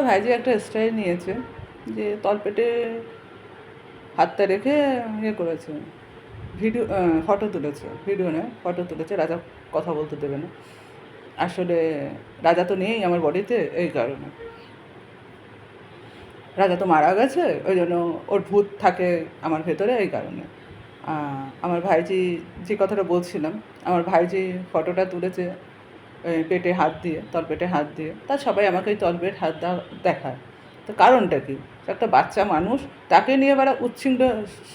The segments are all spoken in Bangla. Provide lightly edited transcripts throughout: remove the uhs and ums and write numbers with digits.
ভাইজি একটা স্টাইল নিয়েছে যে তলপেটে হাতটা রেখে করেছে, ভিডিও ফটো তুলেছে, ভিডিও নয় ফটো তুলেছে। রাজা কথা বলতে দেবে না, আসলে রাজা তো নেই আমার বডিতে, এই কারণে। রাজা তো মারা গেছে, ওই জন্য ওর ভূত থাকে আমার ভেতরে, এই কারণে। আমার ভাইজি যে কথাটা বলছিলাম, আমার ভাইজি ফটোটা তুলেছে পেটে হাত দিয়ে, তলপেটে হাত দিয়ে, তা সবাই আমাকে ওই তলপেট হাত দেখায়। তো কারণটা কি? একটা বাচ্চা মানুষ, তাকে নিয়ে এবার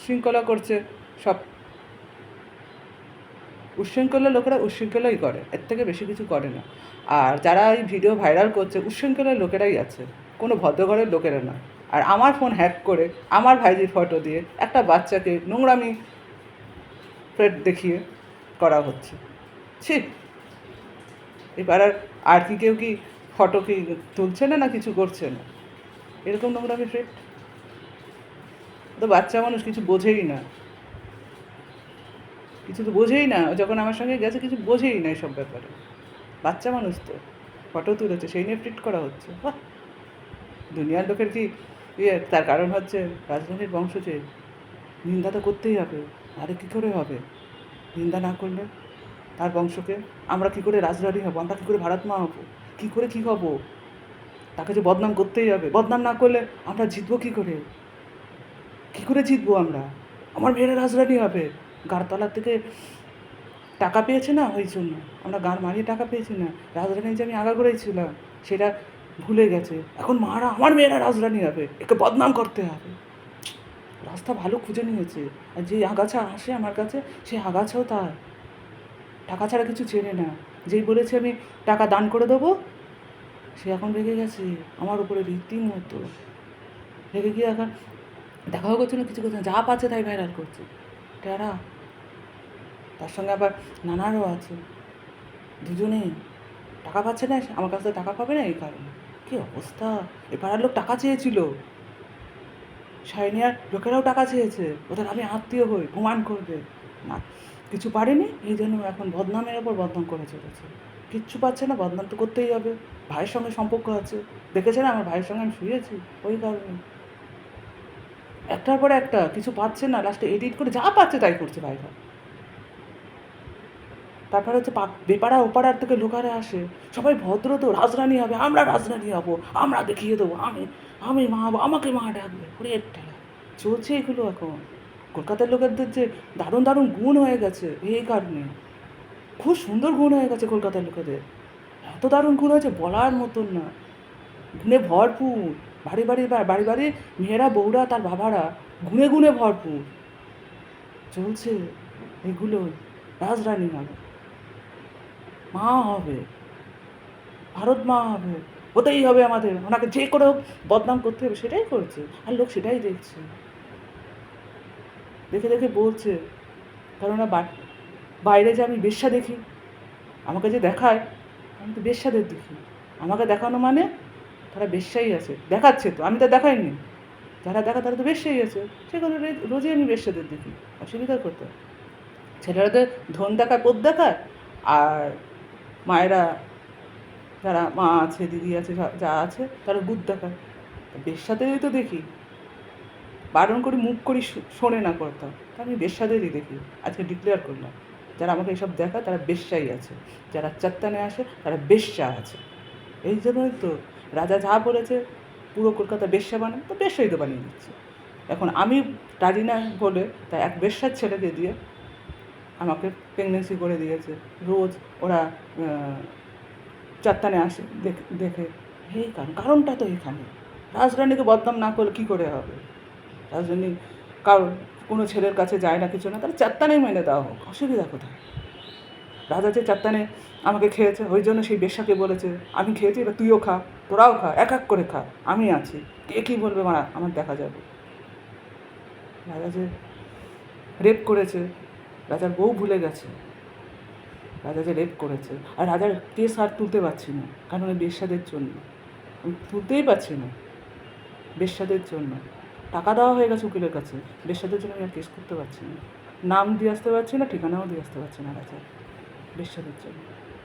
শৃঙ্খলা করছে সব। উচ্ছৃঙ্খলা লোকেরা উচ্ছৃঙ্খলাই করে, এর থেকে বেশি কিছু করে না। আর যারা এই ভিডিও ভাইরাল করছে, উচ্ছৃঙ্খলার লোকেরাই আছে, কোনো ভদ্রঘরের লোকেরা না। আর আমার ফোন হ্যাক করে আমার ভাইজির ফটো দিয়ে একটা বাচ্চাকে নোংরামি পেট দেখিয়ে করা হচ্ছে। ঠিক এবার আর কি কেউ কি ফটো কি তুলছে না, না কিছু করছে না, এরকম নোংরামি ফ্রেড। তো বাচ্চা মানুষ কিছু বোঝেই না, কিছু তো বোঝেই না। যখন আমার সঙ্গে গেছে কিছু বোঝেই না এসব ব্যাপারে। বাচ্চা মানুষ তো ফটো তুলেছে, সেই নিয়ে ট্রিট করা হচ্ছে। বাহ, দুনিয়ার লোকের কি তার কারণ হচ্ছে রাজধানীর বংশজে, নিন্দা তো করতেই হবে, আরে কী করে হবে নিন্দা না করলে? তার বংশকে আমরা কী করে রাজরানী হবো, আমরা কী করে ভারত মা হবো, কী করে কী হবো? তাকে যে বদনাম করতেই হবে, বদনাম না করলে আমরা জিতবো কী করে? কী করে জিতবো আমরা? আমার মেয়েরা রাজরানী হবে, গারতলা থেকে টাকা পেয়েছে না, ওই জন্য আমরা গান মারিয়ে টাকা পেয়েছি না, রাজরানী যে আমি আগাগোড়াই ছিলাম সেটা ভুলে গেছে। এখন মারা আমার মেয়েরা রাজরানী হবে, একে বদনাম করতে হবে। রাস্তা ভালো খুঁজে নিয়েছে, আর যে আগাছা আসে আমার কাছে, সেই আগাছাও তার টাকা ছাড়া কিছু চেনে না। যেই বলেছে আমি টাকা দান করে দেবো, সে এখন রেগে গেছে আমার উপরে রীতিমতো। রেগে গিয়ে এখন দেখাও করছে না, কিছু করছে না, যা পাচ্ছে তাই ভাইরাল করছে। টেরা তার সঙ্গে আবার নানারও আছে, দুজনেই টাকা পাচ্ছে না, আমার কাছ থেকে টাকা পাবে না, এই কারণে। কী অবস্থা! এ পাড়ার লোক টাকা চেয়েছিল, সাইনিয়ার লোকেরাও টাকা চেয়েছে, ওদের আমি আত্মীয় হই, প্রমাণ করবে না, কিছু পারেনি, এই জন্য এখন বদনামের ওপর বদনাম করে চলেছে। কিচ্ছু পাচ্ছে না, বদনাম তো করতেই হবে। ভাইয়ের সঙ্গে সম্পর্ক আছে, দেখেছে না আমার ভাইয়ের সঙ্গে আমি শুয়েছি, ওই কারণে। একটার পর একটা কিছু পাচ্ছে না, লাস্টে এডিট করে যা পাচ্ছে তাই করছে ভাইরা। তারপরে হচ্ছে বেপাড়া ওপাড়ার থেকে লোকারে আসে, সবাই ভদ্র তো, রাজরানী হবে, আমরা রাজরানী হবো, আমরা দেখিয়ে দেবো, আমি আমি মা হবো, আমাকে মা ডাকবে, ওরে ঠেলা চলছে এগুলো এখন। কলকাতার লোকেদের যে দারুণ দারুণ গুণ হয়ে গেছে, এই কারণে খুব সুন্দর গুণ হয়ে গেছে কলকাতার লোকেদের, এত দারুণ গুণ হয়েছে বলার মতন না, গুণে ভরপুর। বাড়ি বাড়ি বাড়ি বাড়ি মেয়েরা বউরা তার বাবারা গুণে গুণে ভরপুর চলছে এগুলো। রাজরানী হবে, মা হবে, ভারত মা হবে, হতেই হবে আমাদের, ওনাকে যে করে হোক বদনাম করতে হবে, সেটাই করছে। আর লোক সেটাই দেখছে, দেখে দেখে বলছে। কেননা বাইরে যে আমি বেশ্যা দেখি, আমাকে যে দেখায়, আমি তো বেশ্যাদের দেখি, আমাকে দেখানো মানে তারা বেশ্যাই আছে, দেখাচ্ছে তো, আমি তো দেখাইনি, যারা দেখা তারা তো বেশ্যাই আছে, সেগুলো রোজই আমি বেশ্যাদের দেখি, অসুবিধা করতে। ছেলেরাদের ধন দেখায়, পদ দেখায়, আর মায়েরা যারা মা আছে, দিদি আছে, যা আছে তারা বুধ দেখায়। বেশ্যাদেরই তো দেখি, বারণ করি মুখ করি শোনে না করতাম, তা আমি বেশ্যাদেরই দেখি, আজকে ডিক্লেয়ার করলাম। যারা আমাকে এইসব দেখায় তারা বেশ্যাই আছে, যারা চাত্তানে আসে তারা বেশ্যা আছে। এই জন্যই তো রাজা যা বলেছে, পুরো কলকাতা বেশ্যা বানান, তো বেশ্যাই তো বানিয়ে দিচ্ছে। এখন আমি রাজি না বলে তাই এক বেশ্যার ছেলেকে দিয়ে আমাকে প্রেগনেন্সি করে দিয়েছে। রোজ ওরা চাত্তানে আসে দেখে, এই কারণটা তো এখানে। রাজরানীকে বদনাম না করলে কী করে হবে? রাজরানী কারণ কোনো ছেলের কাছে যায় না, কিছু না, তাহলে চাত্তানেই মেনে দেওয়া হোক, অসুবিধা কোথায়? রাজা যে চাত্তানে আমাকে খেয়েছে, ওই জন্য সেই বেশ্যাকে বলেছে আমি খেয়েছি, এবার তুইও খা, তোরাও খা, এক এক করে খা, আমি আছি, কে কী বলবে মারা আমার দেখা যাবে। রাজা যে রেপ করেছে, রাজার বউ ভুলে গেছে রাজা যে রেপ করেছে, আর রাজার কেস আর তুলতে পারছি না, কারণ ওই বেশ্যাদের জন্য আমি তুলতেই পারছি না। বেশ্যাদের জন্য টাকা দেওয়া হয়ে গেছে উকিলের কাছে, বেশ্যাদের জন্য আমি আর কেস করতে পারছি না, নাম দিয়ে আসতে পারছি না, ঠিকানাও দিয়ে আসতে পারছি না রাজা, বেশ্যাদের জন্য।